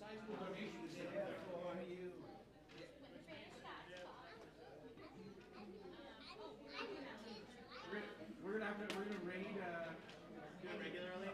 sizable donation is on you. We're gonna raid. Do it regularly.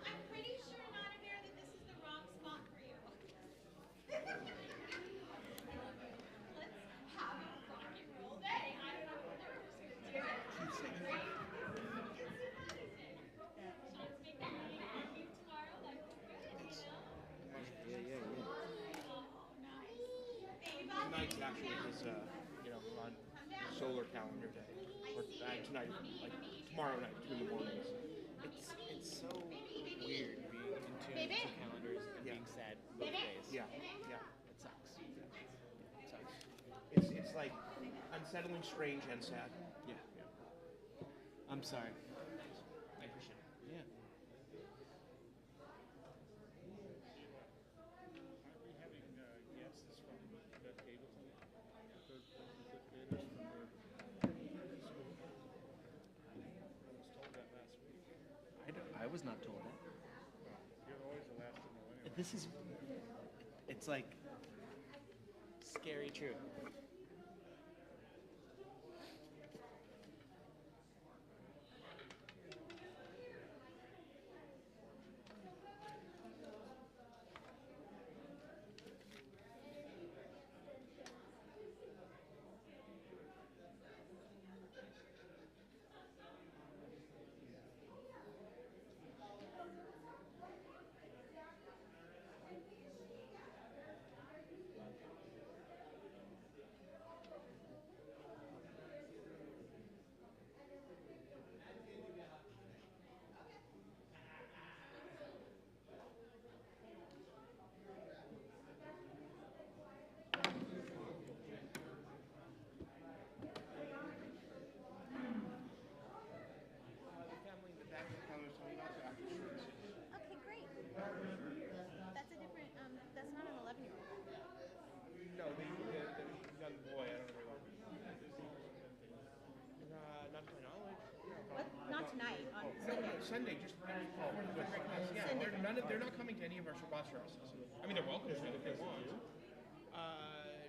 I'm pretty sure, Nonamir, that this is the wrong spot for you. Let's have a rock and roll day. I don't know what they're going to do. Sean's making me on you tomorrow. Like, good, you know? Yeah. Oh, nice. Baby Tonight's actually his, on solar calendar day. Or tonight, like tomorrow night, 2 in the mornings. It's so weird being in tune to calendars and being sad both days. Yeah. It sucks. It sucks. It's like unsettling, strange, and sad. Yeah. I'm sorry. I appreciate it. Yeah. Are we having guests from Beth Gableton? Third educators from her school? I was told that last week. I was not told that. You're always the last to know anyway. It's like scary true. The family in the back of the calendar is telling also after services. Okay, great. That's a different, that's not an 11-year-old. No, the young boy, I don't know where not to my knowledge. What? Not tonight, on Sunday. Sunday, just yeah. They're not coming to any of our Shabbat services. I mean, they're welcome to if they want.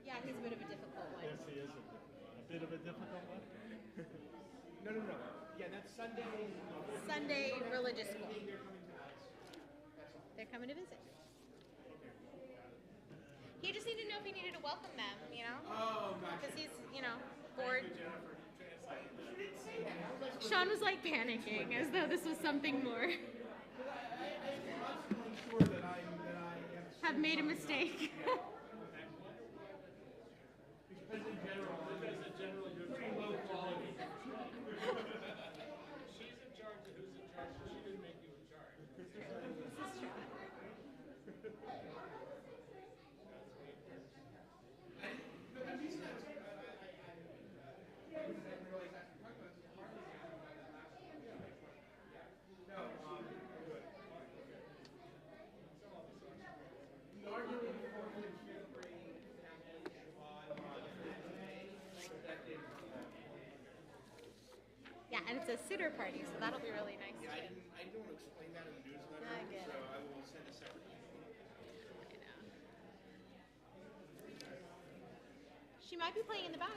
Yeah, he's a bit of a difficult one. Yes, he is a bit of a difficult one. No. Yeah, that's Sunday. Sunday religious school. They're coming to visit. He just needed to know if he needed to welcome them, you know? Oh, gotcha. Because he's, bored. Sean was like panicking as though this was something more. I'm sure that I Have made a mistake. because in general, you're pretty low quality. She's in charge of who's in charge. She didn't make you in charge. This is true. Yeah, and it's a sitter party, so that'll be really nice too. I didn't want to explain that in the newsletter, I get so it. I will send a separate email. I know. She might be playing in the back.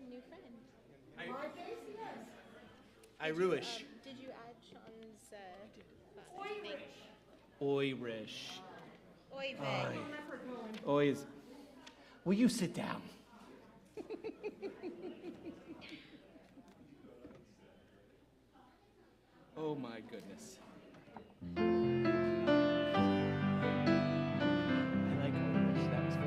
New friend. Irish. Did you add Sean's thing? Irish. Oy vey. Always. Will you sit down? Oh my goodness. I like Irish. That was fun.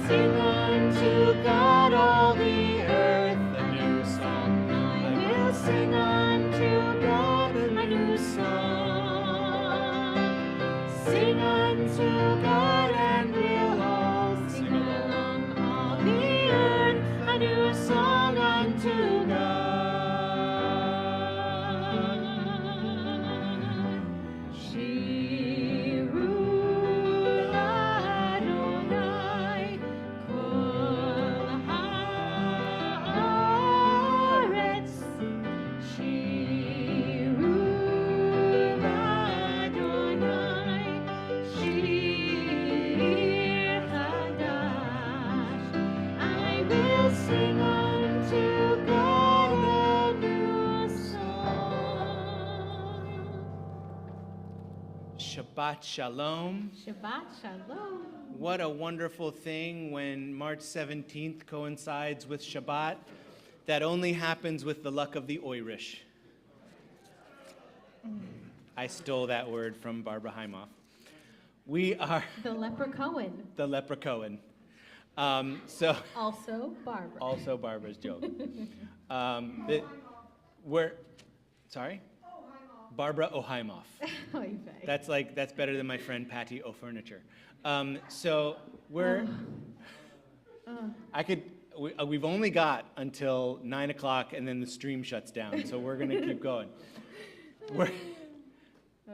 Sing unto God all the earth a new song. I will sing unto God a new song. Sing unto God and we'll all sing along all the earth a new song unto God. Shiru Adonai kol haaretz. Shiru Adonai shir chadash. I will sing unto God a new song. Shabbat Shalom. Shabbat Shalom. What a wonderful thing when March 17th coincides with Shabbat. That only happens with the luck of the Irish. I stole that word from Barbara Heimoff. We are The leprechaun. the leprechaun. Also Barbara. Also Barbara's joke. Sorry? Barbara O'Heimoff. Oy vey. That's better than my friend Patty O'Furniture. We've only got until 9 o'clock and then the stream shuts down, so we're gonna keep going.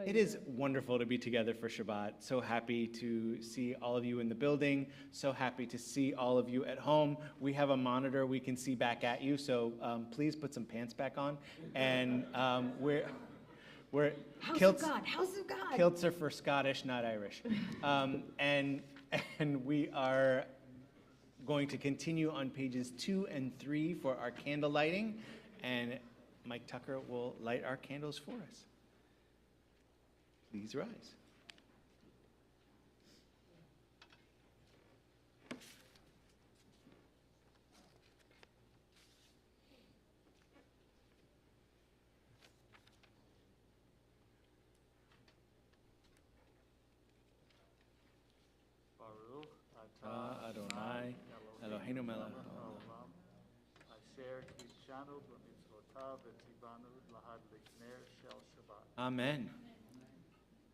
It is wonderful to be together for Shabbat. So happy to see all of you in the building. So happy to see all of you at home. We have a monitor we can see back at you, so please put some pants back on. And we're House kilts. of God. House of God. Kilts are for Scottish, not Irish. And we are going to continue on pages 2 and 3 for our candle lighting. And Mike Tucker will light our candles for us. Please rise. Baruch Adonai, Eloheinu melech haolam, asher kidshanu b'mitzvotav v'tzivanu lahadlik ner shel Shabbat. Amen.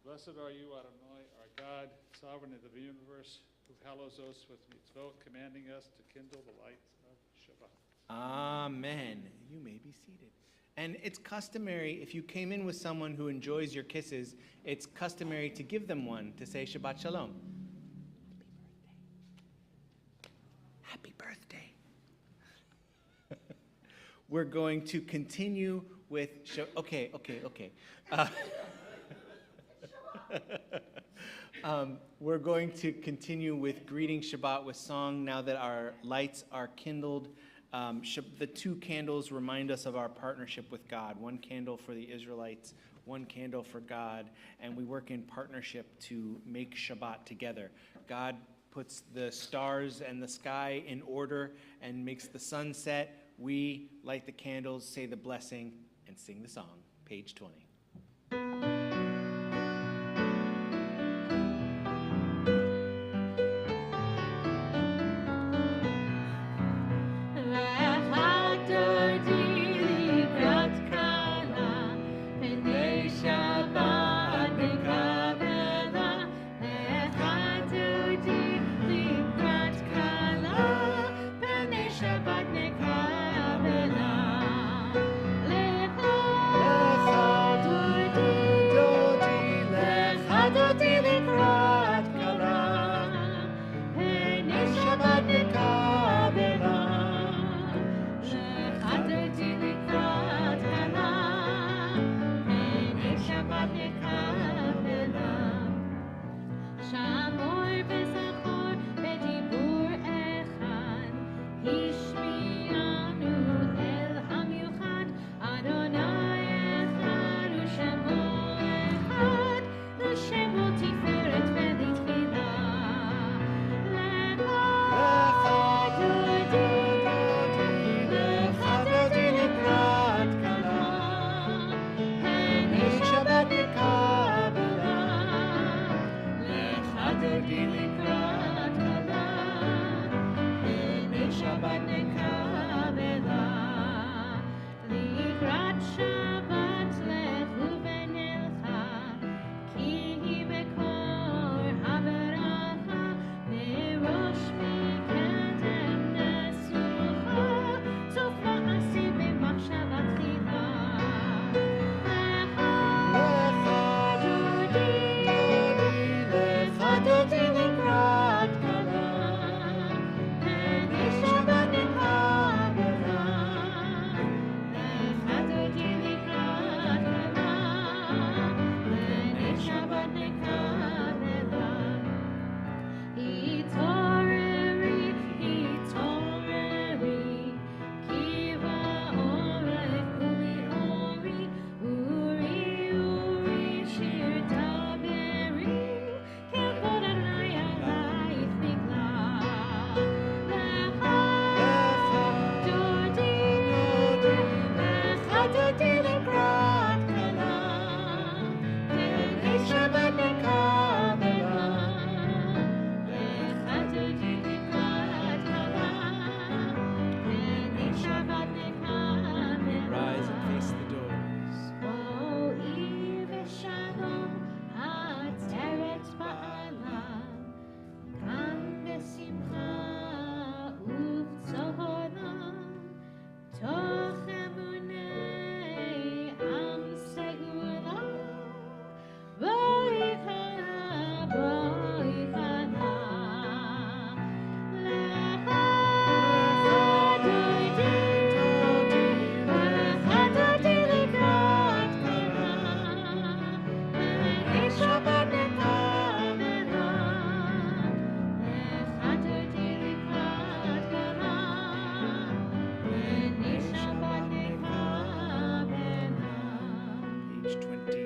Blessed are you, Adonai, our God, sovereign of the universe, who hallows us with mitzvot, commanding us to kindle the lights of Shabbat. Amen. You may be seated. And it's customary, if you came in with someone who enjoys your kisses, it's customary to give them one to say Shabbat Shalom. Happy birthday. We're going to continue with, okay. We're going to continue with greeting Shabbat with song now that our lights are kindled. The 2 candles remind us of our partnership with God. 1 candle for the Israelites, 1 candle for God, and we work in partnership to make Shabbat together. God puts the stars and the sky in order and makes the sun set. We light the candles, say the blessing, and sing the song. Page 20. Lecha Shabbat Nekavela. Rise and face the doors. Page 28.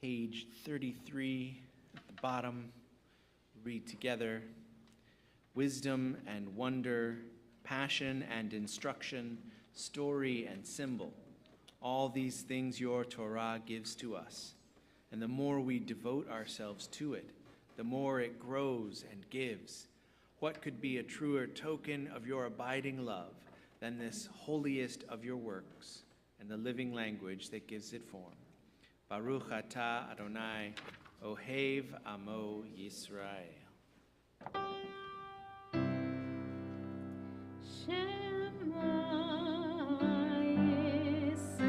Page 33 at the bottom, read together. Wisdom and wonder, passion and instruction, story and symbol. All these things your Torah gives to us. And the more we devote ourselves to it, the more it grows and gives. What could be a truer token of your abiding love than this holiest of your works and the living language that gives it form? Baruch atah Adonai, Ohev Amo Yisrael. Shema Yisrael.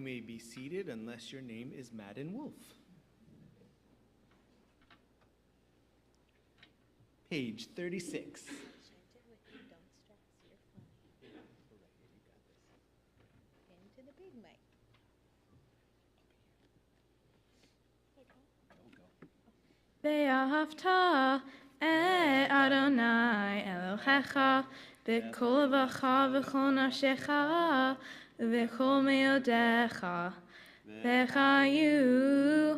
may be seated unless your name is Madden Wolf. Page 36. ואהבת את אדוני אלוהיך בכל לבבך וכל נפשך ובכל מאודיך, וחיו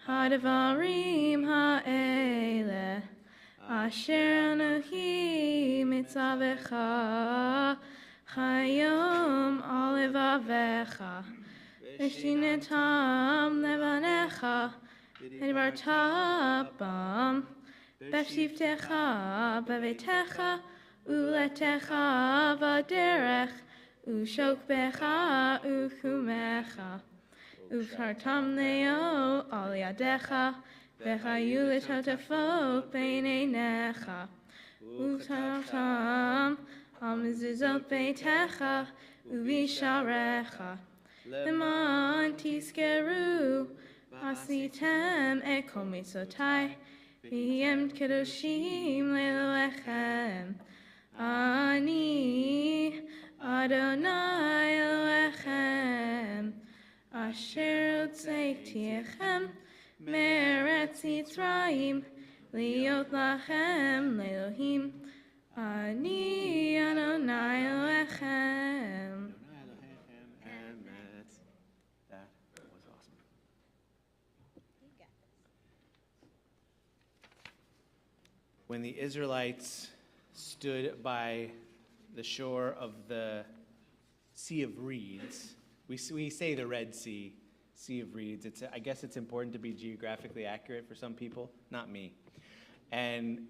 הדברים האלה אשר אנוכי מצווך היום על לבביך, ושינתם לבניך ודברת בם בשבתך בביתך ולתך בדרך ושוכבך וחומך, ובחרתם לאו על ידיך, וחיו לשתפות בין עיניך, וכתבתם על מזוזות ביתך ובשעריך, למען תזכרו עשיתם את כל מצוותיי, והייתם קדושים לאלוהיכם. אני אדוני אלוהיכם, אשר הוצאתיכם מארץ מצרים, להיות לכם לאלוהים. אני אדוני אלוהיכם. And that was awesome. When the Israelites stood by the shore of the Sea of Reeds, we say the Red Sea, Sea of Reeds. I guess it's important to be geographically accurate for some people, not me. And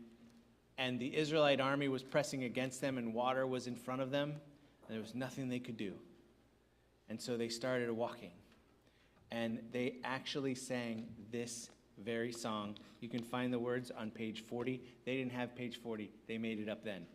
the Israelite army was pressing against them, and water was in front of them, and there was nothing they could do. And so they started walking. And they actually sang this very song. You can find the words on page 40. They didn't have page 40. They made it up then.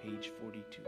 Page 42.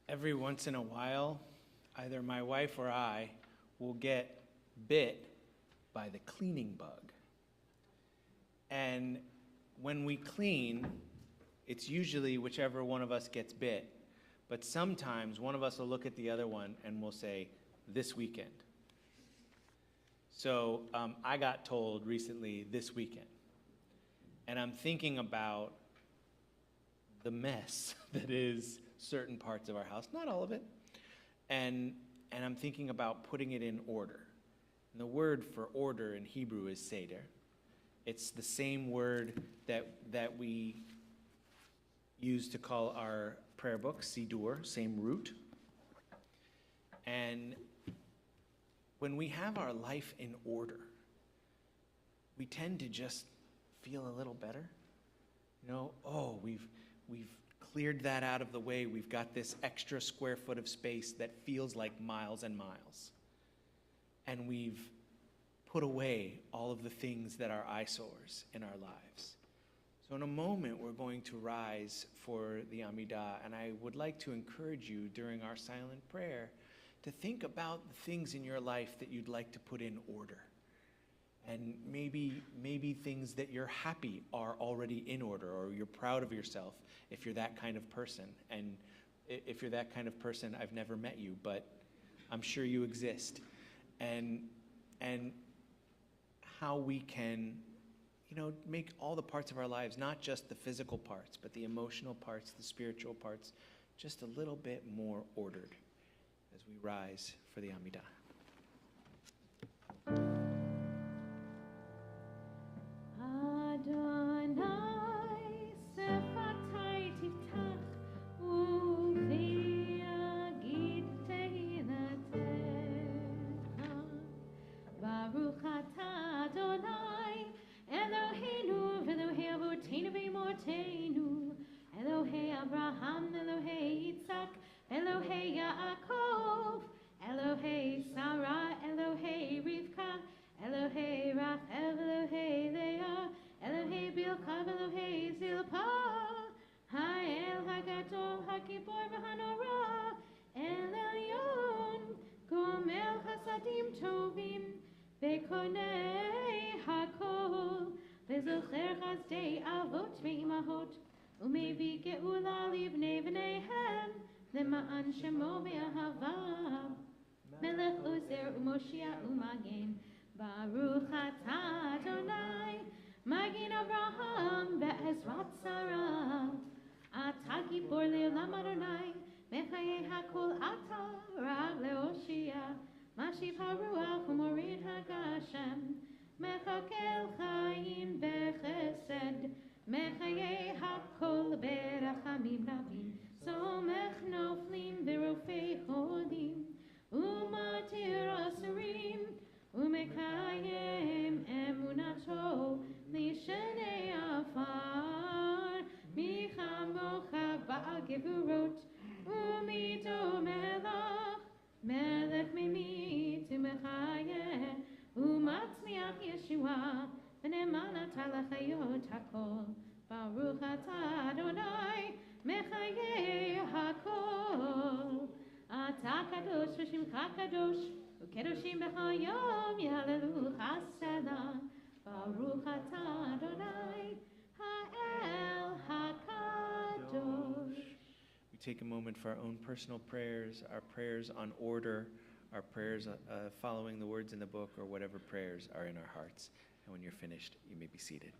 Every once in a while, either my wife or I will get bit by the cleaning bug. And when we clean, it's usually whichever one of us gets bit. But sometimes one of us will look at the other one and we'll say, this weekend. So I got told recently, this weekend. And I'm thinking about the mess that is certain parts of our house, not all of it. And I'm thinking about putting it in order. And the word for order in Hebrew is seder. It's the same word that we use to call our prayer book, Sidur, same root. And when we have our life in order, we tend to just feel a little better. You know, oh, we've cleared that out of the way. We've got this extra square foot of space that feels like miles and miles. And we've put away all of the things that are eyesores in our lives. So in a moment, we're going to rise for the Amidah, and I would like to encourage you during our silent prayer to think about the things in your life that you'd like to put in order. And maybe things that you're happy are already in order, or you're proud of yourself if you're that kind of person. And if you're that kind of person, I've never met you, but I'm sure you exist. And how we can, make all the parts of our lives, not just the physical parts, but the emotional parts, the spiritual parts, just a little bit more ordered as we rise for the Amidah. Elohei Abraham, Elohei Yitzhak, Elohei Yaakov, Elohei Sarah, Elohei Rivka, Elohei Rachel, Elohei Leah, Elohei Bilcha, Elohei Zilpah, Ha'el HaGadol, HaGibor v'Hanora, El Elyon, Gomel Chasadim Tovim, Bekonei HaKol, Vezocher Chazdei Avot ve'imahot, Umevi ge'ula livnei v'neihem, Lema'an shemo ve'ahava, Melech Uzer u'Moshia u'Magen, Baruch atah Adonai, Magen Avraham ve'ezrat Sarah, Atah gibor le'olam Adonai, Mechayei hakol atah rav le'oshia, Mashiv haruach u'morid hagashem, Mechakel chayim bechesed, Mechayei hakol berachamim rabim, Somech noflim v'rofei cholim, Umatir asurim, Umekayem emunato, Lishenei afar, Michamocha ba'gevurot, Umito melach, Melech mimit umechayeh, Umatzmiach Yeshua, V'nemana talachayot hakol, Baruch atah Adonai, Mechayei hakol. Atah kadosh v'shimcha kadosh, Ukedoshim b'chayom yalelu chaseda, Baruch atah Adonai, Ha'el HaKadosh. We take a moment for our own personal prayers, our prayers on order, our prayers following the words in the book, or whatever prayers are in our hearts. And when you're finished, you may be seated.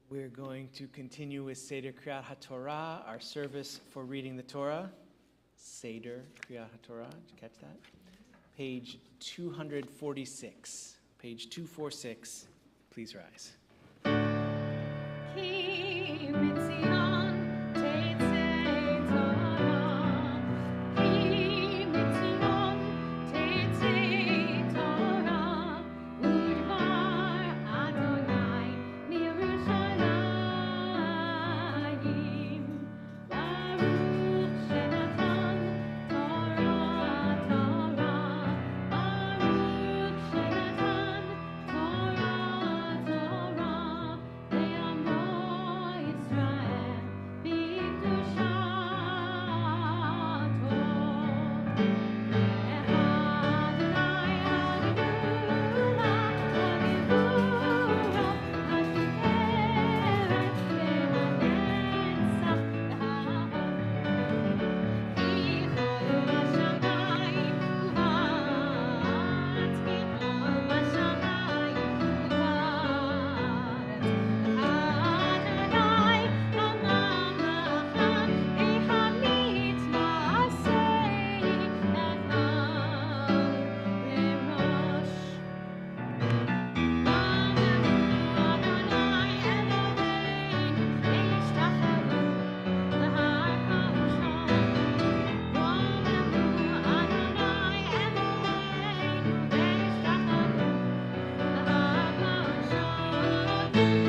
We're going to continue with Seder Kriyat HaTorah, our service for reading the Torah. Seder Kriyat HaTorah, did you catch that? Page 246. Page 246. Please rise. Ki mitzion tetzei Torah, ki mitzion tetzei Torah, udvar Adonai miYerushalayim. Baruch shenatan Torah, Torah, Baruch shenatan Torah, Torah, le'amo Yisrael b'kedushato. Adonai hagevura, hagevura, hashukeret le'hanetzach v'ha'od. Kichol b'shamayim u'ba'aretz, kichol b'shamayim u'ba'aretz. Adonai ha'mamlacha, ehamit ma'asei echad lerosh. Adonai Eloheinu ve'ishtachavu l'har ha'ushon. Adonai Eloheinu ve'ishtachavu l'har ha'ushon. Kadosh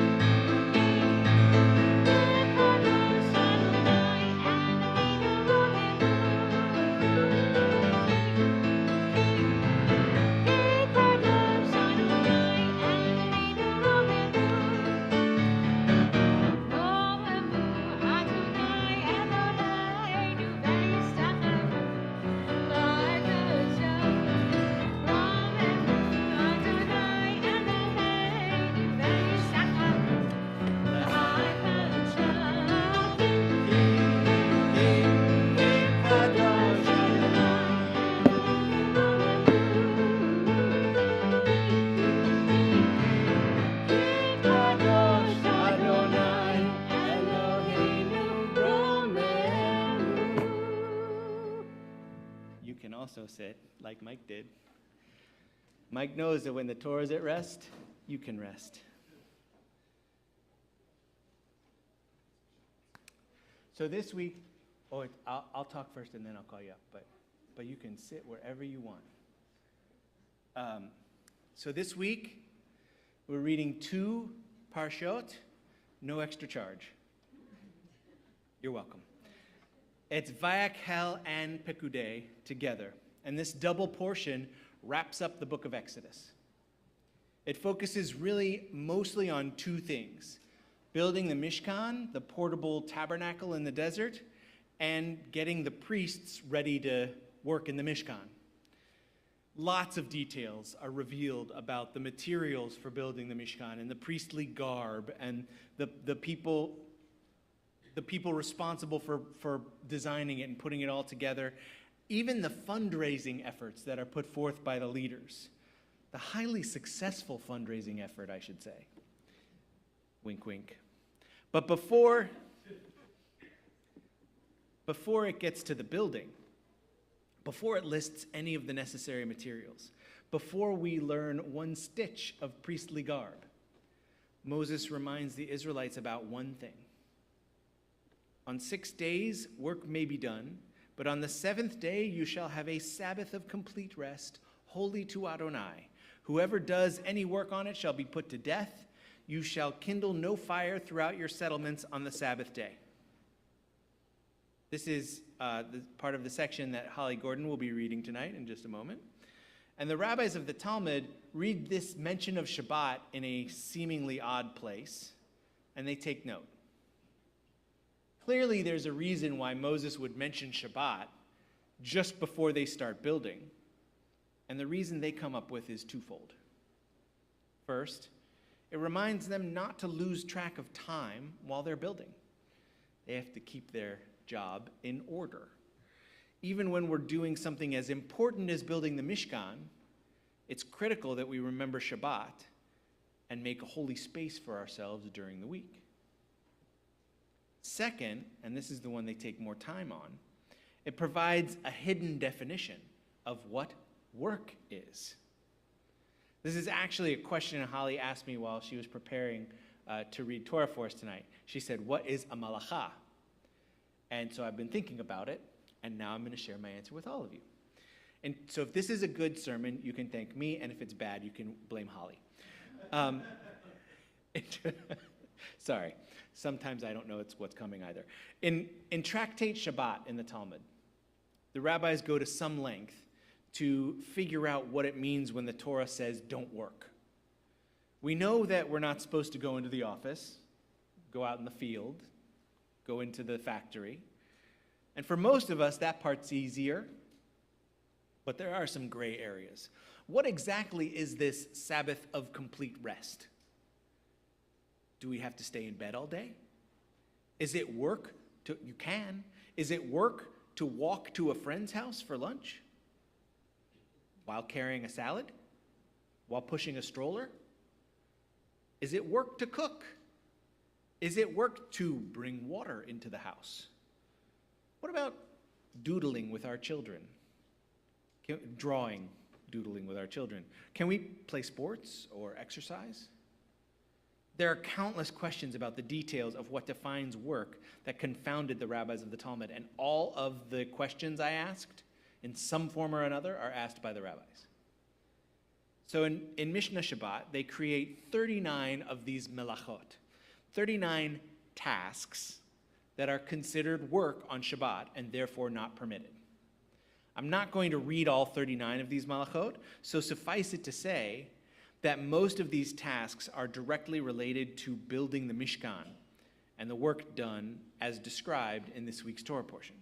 Adonai Eloheinu romenu. Kadosh Adonai Eloheinu romenu. Romemu Adonai Eloheinu ve'ishtachavu l'har ha'ushon. Romemu Adonai Eloheinu ve'ishtachavu l'har Kadosh Adonai Eloheinu romenu. You can also sit like Mike did. Mike knows that when the Torah is at rest, you can rest. So this week, I'll talk first and then I'll call you up, but you can sit wherever you want. So this week, we're reading 2 parshot, no extra charge. You're welcome. It's Vayakhel and Pekudei together, and this double portion wraps up the book of Exodus. It focuses really mostly on 2 things: building the Mishkan, the portable tabernacle in the desert, and getting the priests ready to work in the Mishkan. Lots of details are revealed about the materials for building the Mishkan and the priestly garb and the people responsible for designing it and putting it all together, even the fundraising efforts that are put forth by the leaders. The highly successful fundraising effort, I should say. Wink, wink. But before it gets to the building, before it lists any of the necessary materials, before we learn one stitch of priestly garb, Moses reminds the Israelites about one thing. On 6 days, work may be done, but on the 7th day you shall have a Sabbath of complete rest, holy to Adonai. Whoever does any work on it shall be put to death. You shall kindle no fire throughout your settlements on the Sabbath day. This is the part of the section that Holly Gordon will be reading tonight in just a moment. And the rabbis of the Talmud read this mention of Shabbat in a seemingly odd place, and they take note. Clearly, there's a reason why Moses would mention Shabbat just before they start building, and the reason they come up with is twofold. First, it reminds them not to lose track of time while they're building. They have to keep their job in order. Even when we're doing something as important as building the Mishkan, it's critical that we remember Shabbat and make a holy space for ourselves during the week. Second, and this is the one they take more time on, it provides a hidden definition of what work is. This is actually a question Holly asked me while she was preparing to read Torah for us tonight. She said, "What is a malacha?" And so I've been thinking about it, and now I'm going to share my answer with all of you. And so if this is a good sermon, you can thank me, and if it's bad, you can blame Holly. Sorry, sometimes I don't know what's coming either. In Tractate Shabbat in the Talmud, the rabbis go to some length to figure out what it means when the Torah says don't work. We know that we're not supposed to go into the office, go out in the field, go into the factory. And for most of us, that part's easier, but there are some gray areas. What exactly is this Sabbath of complete rest? Do we have to stay in bed all day? Is it work you can? Is it work to walk to a friend's house for lunch? While carrying a salad? While pushing a stroller? Is it work to cook? Is it work to bring water into the house? What about doodling with our children? Doodling with our children. Can we play sports or exercise? There are countless questions about the details of what defines work that confounded the rabbis of the Talmud, and all of the questions I asked, in some form or another, are asked by the rabbis. So in Mishnah Shabbat, they create 39 of these melachot, 39 tasks that are considered work on Shabbat and therefore not permitted. I'm not going to read all 39 of these malachot, so suffice it to say that most of these tasks are directly related to building the Mishkan and the work done as described in this week's Torah portion.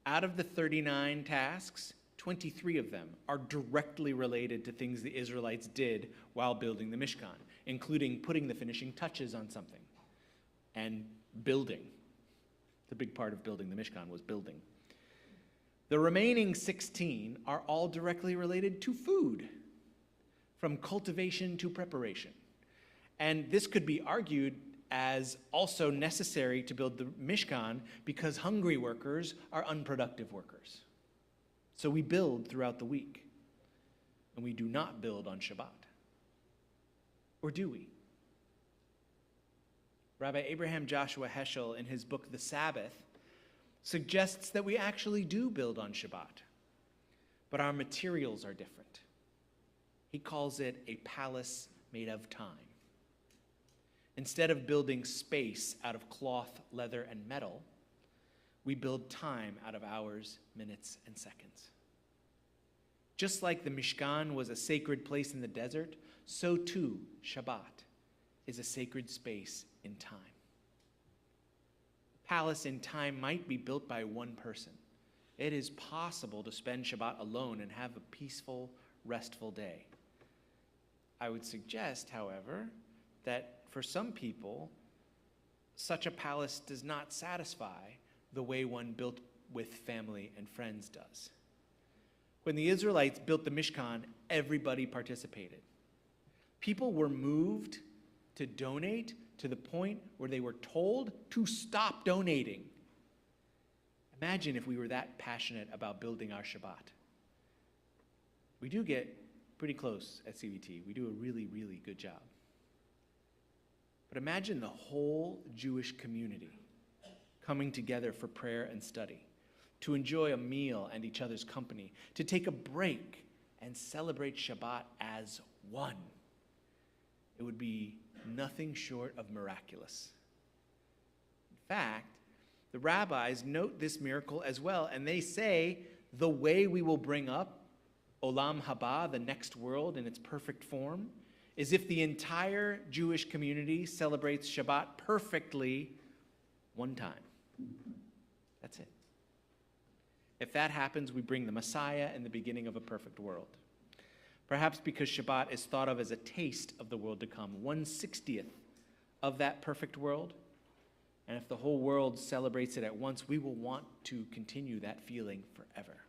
Out of the 39 tasks, 23 of them are directly related to things the Israelites did while building the Mishkan, including putting the finishing touches on something and building. The big part of building the Mishkan was building. The remaining 16 are all directly related to food, from cultivation to preparation. And this could be argued as also necessary to build the Mishkan because hungry workers are unproductive workers. So we build throughout the week, and we do not build on Shabbat. Or do we? Rabbi Abraham Joshua Heschel, in his book The Sabbath, suggests that we actually do build on Shabbat, but our materials are different. He calls it a palace made of time. Instead of building space out of cloth, leather, and metal, we build time out of hours, minutes, and seconds. Just like the Mishkan was a sacred place in the desert, so too Shabbat is a sacred space in time. A palace in time might be built by one person. It is possible to spend Shabbat alone and have a peaceful, restful day. I would suggest, however, that for some people, such a palace does not satisfy the way one built with family and friends does. When the Israelites built the Mishkan, everybody participated. People were moved to donate to the point where they were told to stop donating. Imagine if we were that passionate about building our Shabbat. We do get pretty close at CBT. We do a really, really good job. But imagine the whole Jewish community coming together for prayer and study, to enjoy a meal and each other's company, to take a break and celebrate Shabbat as one. It would be nothing short of miraculous. In fact, the rabbis note this miracle as well, and they say the way we will bring up Olam Haba, the next world in its perfect form, is if the entire Jewish community celebrates Shabbat perfectly one time. That's it. If that happens, we bring the Messiah and the beginning of a perfect world. Perhaps because Shabbat is thought of as a taste of the world to come, 1/60th of that perfect world. And if the whole world celebrates it at once, we will want to continue that feeling forever.